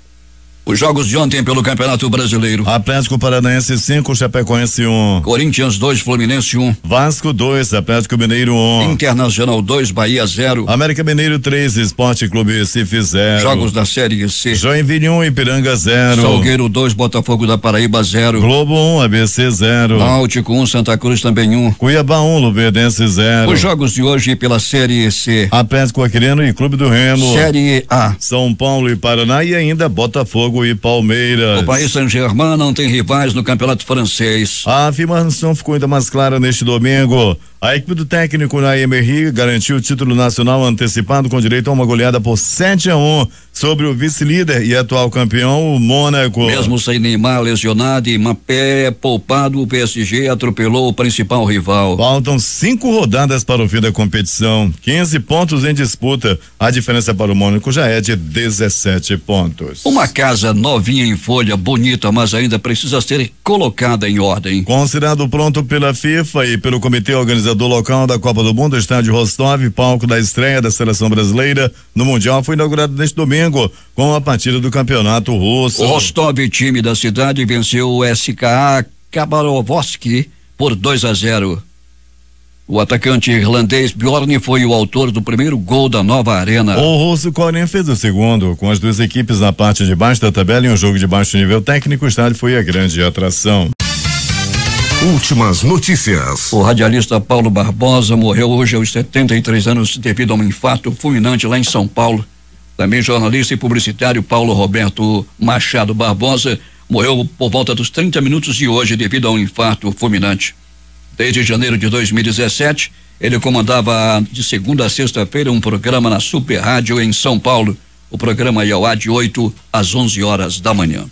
Os jogos de ontem pelo Campeonato Brasileiro. Atlético Paranaense 5, Chapecoense 1. Corinthians 2, Fluminense 1. Vasco 2, Atlético Mineiro 1. Internacional 2, Bahia 0. América Mineiro 3, Esporte Clube Recife 0. Jogos da Série C. Joinville 1, Ipiranga 0. Salgueiro 2, Botafogo da Paraíba 0. Globo 1, ABC 0. Náutico 1, Santa Cruz também 1. Cuiabá 1, Luverdense 0. Os jogos de hoje pela Série C. Atlético Acreano e Clube do Remo. Série A. São Paulo e Paraná e ainda Botafogo e Palmeiras. O Paris Saint-Germain não tem rivais no Campeonato Francês. A afirmação ficou ainda mais clara neste domingo. A equipe do técnico Unai Emery garantiu o título nacional antecipado com direito a uma goleada por 7-1 sobre o vice-líder e atual campeão, o Mônaco. Mesmo sem Neymar lesionado e Mbappé poupado, o PSG atropelou o principal rival. Faltam 5 rodadas para o fim da competição, 15 pontos em disputa. A diferença para o Mônaco já é de 17 pontos. Uma casa novinha em folha, bonita, mas ainda precisa ser colocada em ordem. Considerado pronto pela FIFA e pelo comitê organizador local da Copa do Mundo, o estádio Rostov, palco da estreia da seleção brasileira no Mundial, foi inaugurado neste domingo com a partida do Campeonato Russo. O Rostov, time da cidade, venceu o SKA Khabarovsk por 2-0. O atacante irlandês Bjorn foi o autor do primeiro gol da nova arena. O russo Koren fez o segundo. Com as duas equipes na parte de baixo da tabela em um jogo de baixo nível técnico, o estádio foi a grande atração. Últimas notícias. O radialista Paulo Barbosa morreu hoje aos 73 anos devido a um infarto fulminante lá em São Paulo. Também jornalista e publicitário Paulo Roberto Machado Barbosa morreu por volta dos 30 minutos de hoje devido a um infarto fulminante. Desde janeiro de 2017, ele comandava de segunda a sexta-feira um programa na Super Rádio em São Paulo. O programa ia ao ar de 8 às 11 horas da manhã.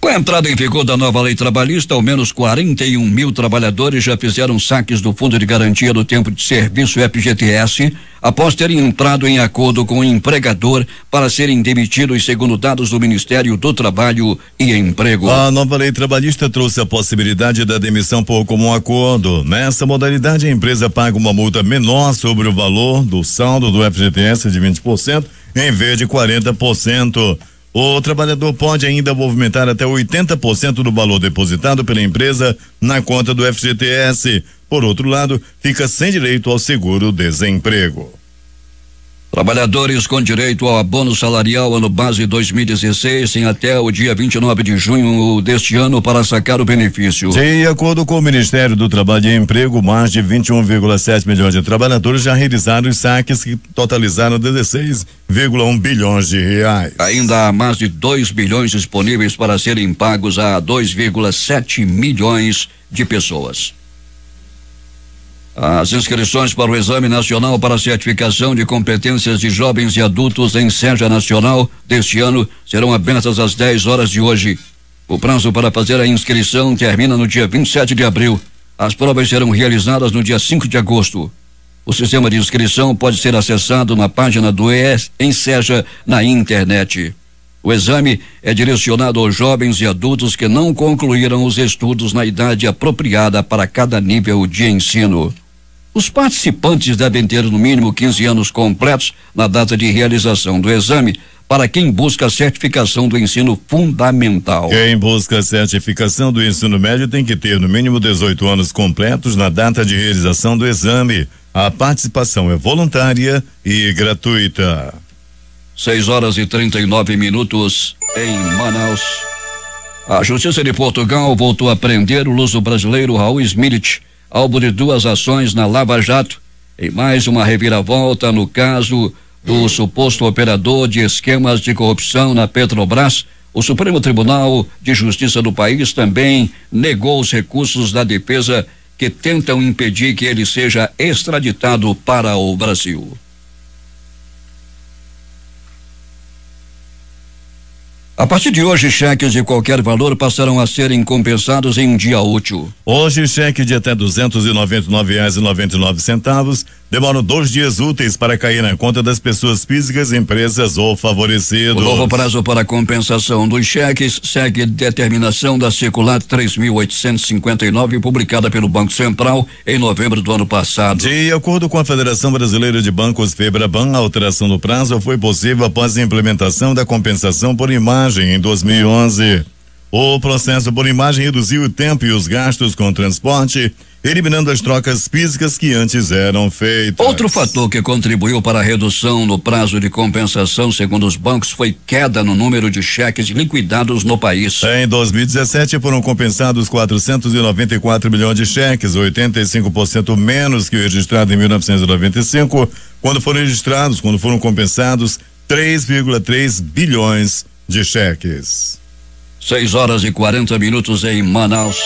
Com a entrada em vigor da nova lei trabalhista, ao menos 41 mil trabalhadores já fizeram saques do Fundo de Garantia do Tempo de Serviço FGTS após terem entrado em acordo com o empregador para serem demitidos, segundo dados do Ministério do Trabalho e Emprego. A nova lei trabalhista trouxe a possibilidade da demissão por comum acordo. Nessa modalidade, a empresa paga uma multa menor sobre o valor do saldo do FGTS de 20% em vez de 40%. O trabalhador pode ainda movimentar até 80% do valor depositado pela empresa na conta do FGTS. Por outro lado, fica sem direito ao seguro-desemprego. Trabalhadores com direito ao abono salarial ano base 2016 têm até o dia 29 de junho deste ano para sacar o benefício. De acordo com o Ministério do Trabalho e Emprego, mais de 21,7 milhões de trabalhadores já realizaram os saques que totalizaram 16,1 bilhões de reais. Ainda há mais de 2 bilhões disponíveis para serem pagos a 2,7 milhões de pessoas. As inscrições para o Exame Nacional para Certificação de Competências de Jovens e Adultos em SEJA Nacional deste ano serão abertas às 10 horas de hoje. O prazo para fazer a inscrição termina no dia 27 de abril. As provas serão realizadas no dia 5 de agosto. O sistema de inscrição pode ser acessado na página do ENSEJA na internet. O exame é direcionado aos jovens e adultos que não concluíram os estudos na idade apropriada para cada nível de ensino. Os participantes devem ter no mínimo 15 anos completos na data de realização do exame para quem busca a certificação do ensino fundamental. Quem busca a certificação do ensino médio tem que ter no mínimo 18 anos completos na data de realização do exame. A participação é voluntária e gratuita. 6 horas e 39 minutos em Manaus. A Justiça de Portugal voltou a prender o luso brasileiro Raul Smilch, alvo de 2 ações na Lava Jato, em mais uma reviravolta no caso do suposto operador de esquemas de corrupção na Petrobras. O Supremo Tribunal de Justiça do país também negou os recursos da defesa que tentam impedir que ele seja extraditado para o Brasil. A partir de hoje, cheques de qualquer valor passarão a serem compensados em um dia útil. Hoje, cheque de até R$299,99 demoram 2 dias úteis para cair na conta das pessoas físicas, empresas ou favorecidos. O novo prazo para compensação dos cheques segue determinação da circular 3.859, publicada pelo Banco Central em novembro do ano passado. De acordo com a Federação Brasileira de Bancos, FEBRABAN, a alteração do prazo foi possível após a implementação da compensação por imagem em 2011. O processo por imagem reduziu o tempo e os gastos com transporte, eliminando as trocas físicas que antes eram feitas. Outro fator que contribuiu para a redução no prazo de compensação, segundo os bancos, foi queda no número de cheques liquidados no país. Em 2017 foram compensados 494 milhões de cheques, 85% menos que o registrado em 1995, quando foram compensados 3,3 bilhões de cheques. 6h40 em Manaus.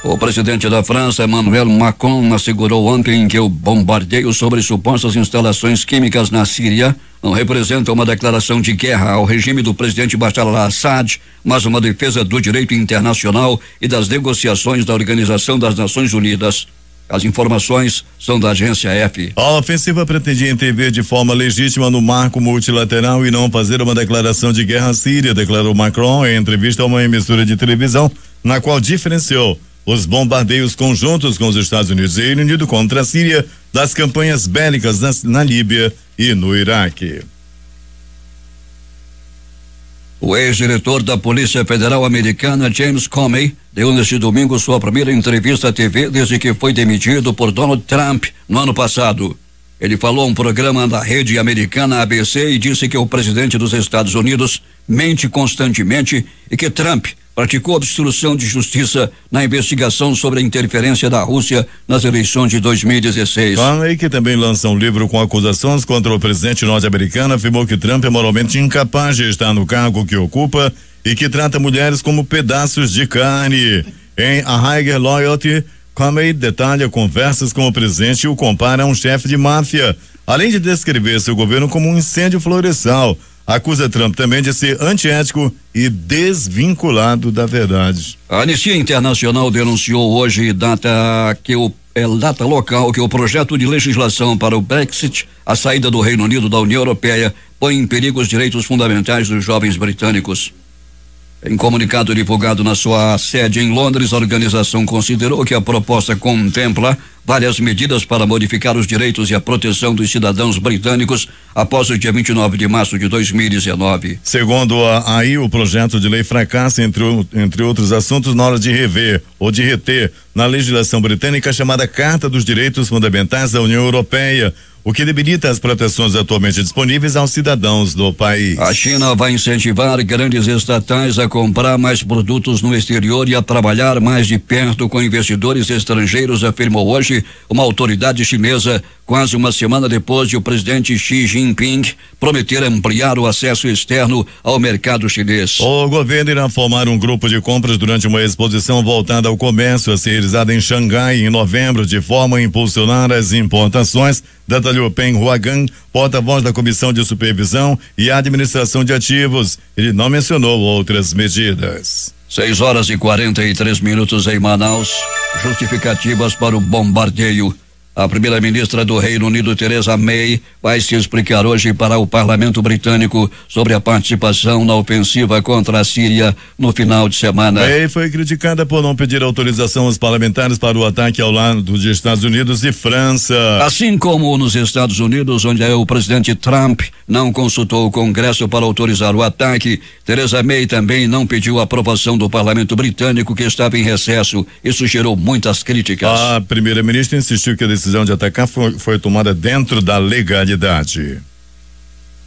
O presidente da França, Emmanuel Macron, assegurou ontem que o bombardeio sobre supostas instalações químicas na Síria não representa uma declaração de guerra ao regime do presidente Bashar al-Assad, mas uma defesa do direito internacional e das negociações da Organização das Nações Unidas. As informações são da agência F. A ofensiva pretendia intervir de forma legítima no marco multilateral e não fazer uma declaração de guerra à Síria, declarou Macron em entrevista a uma emissora de televisão, na qual diferenciou os bombardeios conjuntos com os Estados Unidos e Reino Unido contra a Síria das campanhas bélicas na Líbia e no Iraque. O ex-diretor da Polícia Federal Americana, James Comey, deu neste domingo sua primeira entrevista à TV desde que foi demitido por Donald Trump no ano passado. Ele falou a um programa da rede americana ABC e disse que o presidente dos Estados Unidos mente constantemente e que Trump praticou obstrução de justiça na investigação sobre a interferência da Rússia nas eleições de 2016. Comey, que também lança um livro com acusações contra o presidente norte-americano, afirmou que Trump é moralmente incapaz de estar no cargo que ocupa e que trata mulheres como pedaços de carne. Em A Higher Loyalty, Comey detalha conversas com o presidente e o compara a um chefe de máfia, além de descrever seu governo como um incêndio florestal. Acusa Trump também de ser antiético e desvinculado da verdade. A Anistia Internacional denunciou hoje data local que o projeto de legislação para o Brexit, a saída do Reino Unido da União Europeia, põe em perigo os direitos fundamentais dos jovens britânicos. Em comunicado divulgado na sua sede em Londres, a organização considerou que a proposta contempla várias medidas para modificar os direitos e a proteção dos cidadãos britânicos após o dia 29 de março de 2019. Segundo o projeto de lei fracassa, entre outros assuntos, na hora de rever ou de reter na legislação britânica a chamada Carta dos Direitos Fundamentais da União Europeia, o que debilita as proteções atualmente disponíveis aos cidadãos do país. A China vai incentivar grandes estatais a comprar mais produtos no exterior e a trabalhar mais de perto com investidores estrangeiros, afirmou hoje uma autoridade chinesa, quase uma semana depois de o presidente Xi Jinping prometer ampliar o acesso externo ao mercado chinês. O governo irá formar um grupo de compras durante uma exposição voltada ao comércio a ser realizada em Xangai em novembro, de forma a impulsionar as importações, detalhou Peng Huagan, porta-voz da Comissão de Supervisão e Administração de Ativos. Ele não mencionou outras medidas. 6h43 em Manaus. Justificativas para o bombardeio. A primeira-ministra do Reino Unido, Theresa May, vai se explicar hoje para o parlamento britânico sobre a participação na ofensiva contra a Síria no final de semana. May foi criticada por não pedir autorização aos parlamentares para o ataque ao lado dos Estados Unidos e França. Assim como nos Estados Unidos, onde o presidente Trump não consultou o Congresso para autorizar o ataque, Theresa May também não pediu a aprovação do parlamento britânico, que estava em recesso. Isso gerou muitas críticas. A primeira-ministra insistiu que a decisão de atacar foi tomada dentro da legalidade.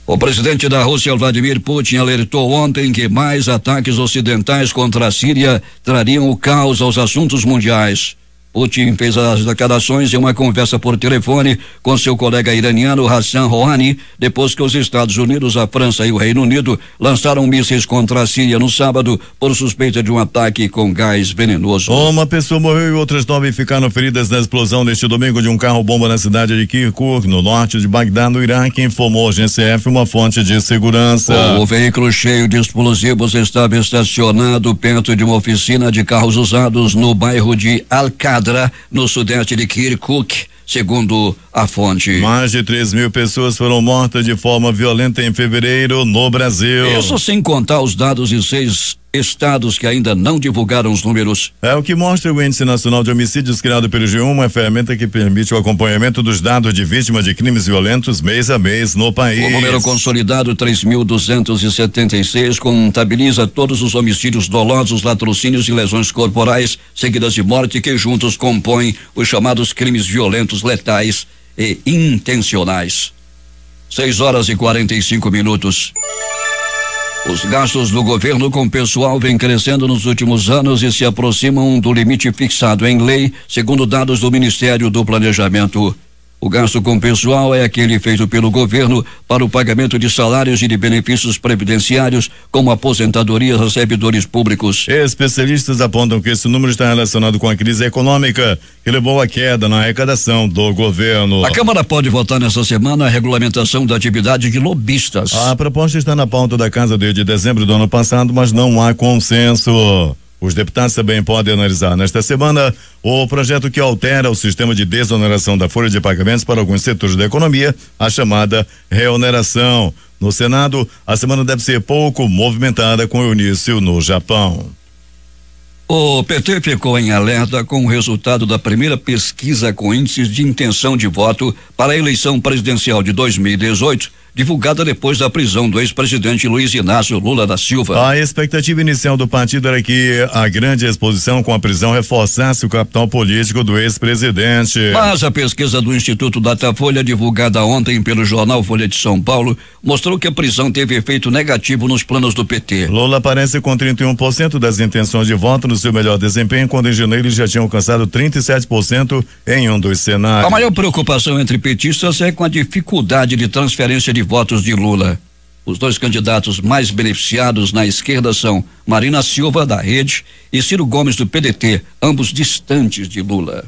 O presidente da Rússia, Vladimir Putin, alertou ontem que mais ataques ocidentais contra a Síria trariam o caos aos assuntos mundiais. Putin fez as declarações em uma conversa por telefone com seu colega iraniano Hassan Rouhani, depois que os Estados Unidos, a França e o Reino Unido lançaram mísseis contra a Síria no sábado por suspeita de um ataque com gás venenoso. Uma pessoa morreu e outras 9 ficaram feridas na explosão neste domingo de um carro-bomba na cidade de Kirkuk, no norte de Bagdá, no Iraque, informou a GCF, uma fonte de segurança. O veículo cheio de explosivos estava estacionado perto de uma oficina de carros usados no bairro de Al-Qadra, no sudeste de Kirkuk, segundo a fonte. Mais de 3.000 pessoas foram mortas de forma violenta em fevereiro no Brasil. Isso sem contar os dados de 6 estados que ainda não divulgaram os números. É o que mostra o Índice Nacional de Homicídios criado pelo G1, uma ferramenta que permite o acompanhamento dos dados de vítimas de crimes violentos mês a mês no país. O número consolidado 3.276 contabiliza todos os homicídios dolosos, latrocínios e lesões corporais seguidas de morte que juntos compõem os chamados crimes violentos letais e intencionais. 6h45. Os gastos do governo com pessoal vêm crescendo nos últimos anos e se aproximam do limite fixado em lei, segundo dados do Ministério do Planejamento. O gasto com pessoal é aquele feito pelo governo para o pagamento de salários e de benefícios previdenciários, como aposentadorias a servidores públicos. Especialistas apontam que esse número está relacionado com a crise econômica, que levou à queda na arrecadação do governo. A Câmara pode votar nessa semana a regulamentação da atividade de lobistas. A proposta está na pauta da Casa desde dezembro do ano passado, mas não há consenso. Os deputados também podem analisar nesta semana o projeto que altera o sistema de desoneração da folha de pagamentos para alguns setores da economia, a chamada reoneração. No Senado, a semana deve ser pouco movimentada com o início no Japão. O PT ficou em alerta com o resultado da primeira pesquisa com índices de intenção de voto para a eleição presidencial de 2018, divulgada depois da prisão do ex-presidente Luiz Inácio Lula da Silva. A expectativa inicial do partido era que a grande exposição com a prisão reforçasse o capital político do ex-presidente. Mas a pesquisa do Instituto Datafolha, divulgada ontem pelo jornal Folha de São Paulo, mostrou que a prisão teve efeito negativo nos planos do PT. Lula aparece com 31% das intenções de voto no seu melhor desempenho, quando em janeiro ele já tinha alcançado 37% em um dos cenários. A maior preocupação entre petistas é com a dificuldade de transferência de votos de Lula. Os dois candidatos mais beneficiados na esquerda são Marina Silva, da Rede, e Ciro Gomes, do PDT, ambos distantes de Lula.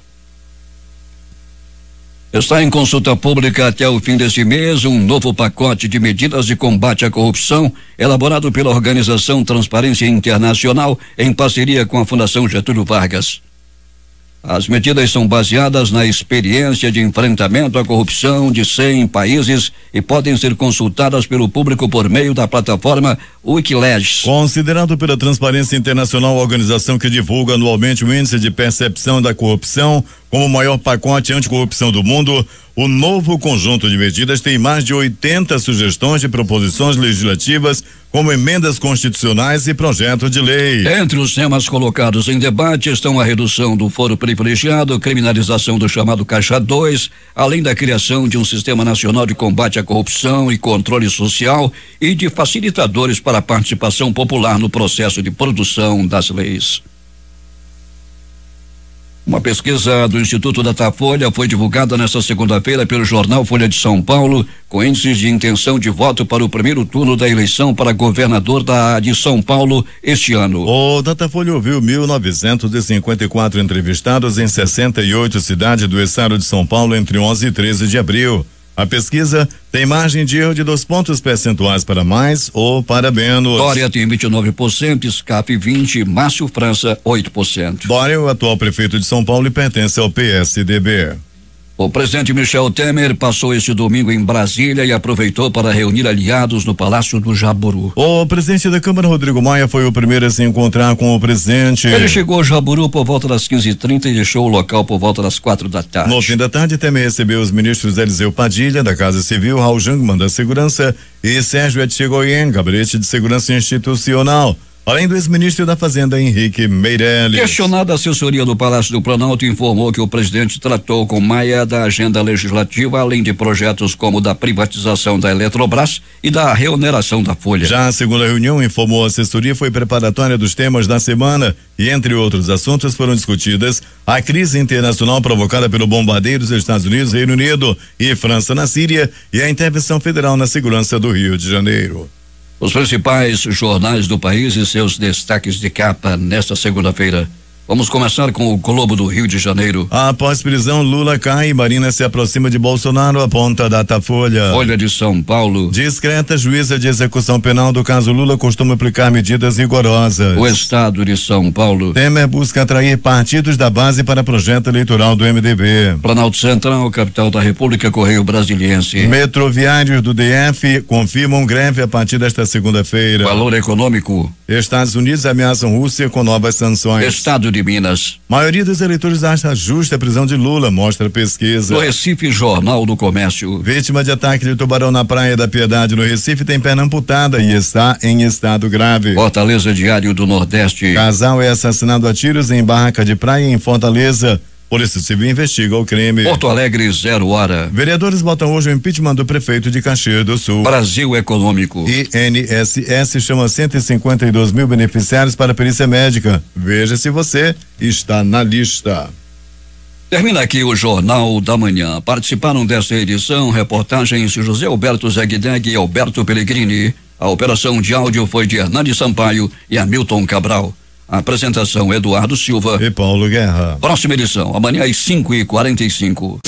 Está em consulta pública até o fim deste mês um novo pacote de medidas de combate à corrupção, elaborado pela organização Transparência Internacional em parceria com a Fundação Getúlio Vargas. As medidas são baseadas na experiência de enfrentamento à corrupção de 100 países e podem ser consultadas pelo público por meio da plataforma Wikileaks. Considerado pela Transparência Internacional, a organização que divulga anualmente o índice de percepção da corrupção como o maior pacote anticorrupção do mundo, o novo conjunto de medidas tem mais de 80 sugestões de proposições legislativas, como emendas constitucionais e projeto de lei. Entre os temas colocados em debate estão a redução do foro privilegiado, criminalização do chamado Caixa 2, além da criação de um sistema nacional de combate à corrupção e controle social e de facilitadores para a participação popular no processo de produção das leis. Uma pesquisa do Instituto Datafolha foi divulgada nesta segunda-feira pelo jornal Folha de São Paulo, com índices de intenção de voto para o primeiro turno da eleição para governador de São Paulo este ano. O Datafolha ouviu 1.954 entrevistados em 68 cidades do estado de São Paulo entre 11 e 13 de abril. A pesquisa tem margem de erro de 2 pontos percentuais para mais ou para menos. Dória tem 29%, SCAP 20%, Márcio França 8%. Dória é o atual prefeito de São Paulo e pertence ao PSDB. O presidente Michel Temer passou este domingo em Brasília e aproveitou para reunir aliados no Palácio do Jaburu. O presidente da Câmara, Rodrigo Maia, foi o primeiro a se encontrar com o presidente. Ele chegou ao Jaburu por volta das 15h30 e deixou o local por volta das 4 da tarde. No fim da tarde, Temer recebeu os ministros Eliseu Padilha, da Casa Civil, Raul Jangman, da Segurança, e Sérgio Etchegoyen, Gabinete de Segurança Institucional, além do ex-ministro da Fazenda, Henrique Meirelles. Questionada, a assessoria do Palácio do Planalto informou que o presidente tratou com Maia da agenda legislativa, além de projetos como da privatização da Eletrobras e da reoneração da Folha. Já a segunda reunião, informou a assessoria, foi preparatória dos temas da semana e, entre outros assuntos, foram discutidas a crise internacional provocada pelo bombardeio dos Estados Unidos, Reino Unido e França na Síria e a intervenção federal na segurança do Rio de Janeiro. Os principais jornais do país e seus destaques de capa nesta segunda-feira. Vamos começar com o Globo do Rio de Janeiro. Após prisão, Lula cai e Marina se aproxima de Bolsonaro, aponta a Datafolha. Folha de São Paulo. Discreta juíza de execução penal do caso Lula costuma aplicar medidas rigorosas. O Estado de São Paulo. Temer busca atrair partidos da base para projeto eleitoral do MDB. Planalto Central, capital da República, Correio Brasiliense. Metroviários do DF confirmam greve a partir desta segunda-feira. Valor econômico. Estados Unidos ameaçam Rússia com novas sanções. Estado de Minas. Maioria dos eleitores acha justa a prisão de Lula, mostra a pesquisa. No Recife, Jornal do Comércio. Vítima de ataque de tubarão na Praia da Piedade, no Recife, tem perna amputada e está em estado grave. Fortaleza, Diário do Nordeste. Casal é assassinado a tiros em barraca de praia em Fortaleza. Polícia Civil investiga o crime. Porto Alegre, 0 hora. Vereadores votam hoje o impeachment do prefeito de Caxias do Sul. Brasil Econômico. INSS chama 152 mil beneficiários para perícia médica. Veja se você está na lista. Termina aqui o Jornal da Manhã. Participaram desta edição reportagens José Alberto Zegdeg e Alberto Pellegrini. A operação de áudio foi de Hernani Sampaio e Hamilton Cabral. A apresentação Eduardo Silva e Paulo Guerra. Próxima edição, amanhã às 5h45.